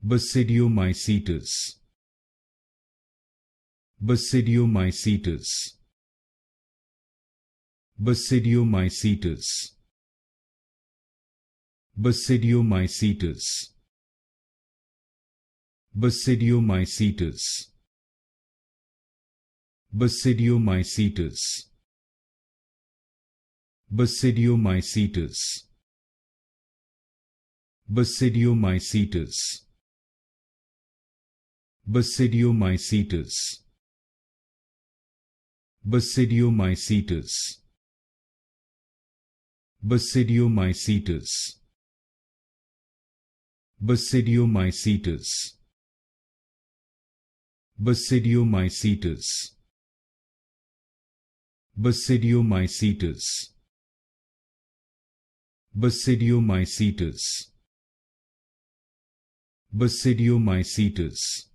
Basidiomycetous. Basidiomycetous. Basidiomycetous. Basidiomycetous. Basidiomycetous. Basidiomycetous. Basidiomycetous. Basidiomycetous. Basidiomycetous. Basidiomycetous. Basidiomycetous. Basidiomycetous. Basidiomycetous. Basidiomycetous. Basidiomycetous. Basidiomycetous.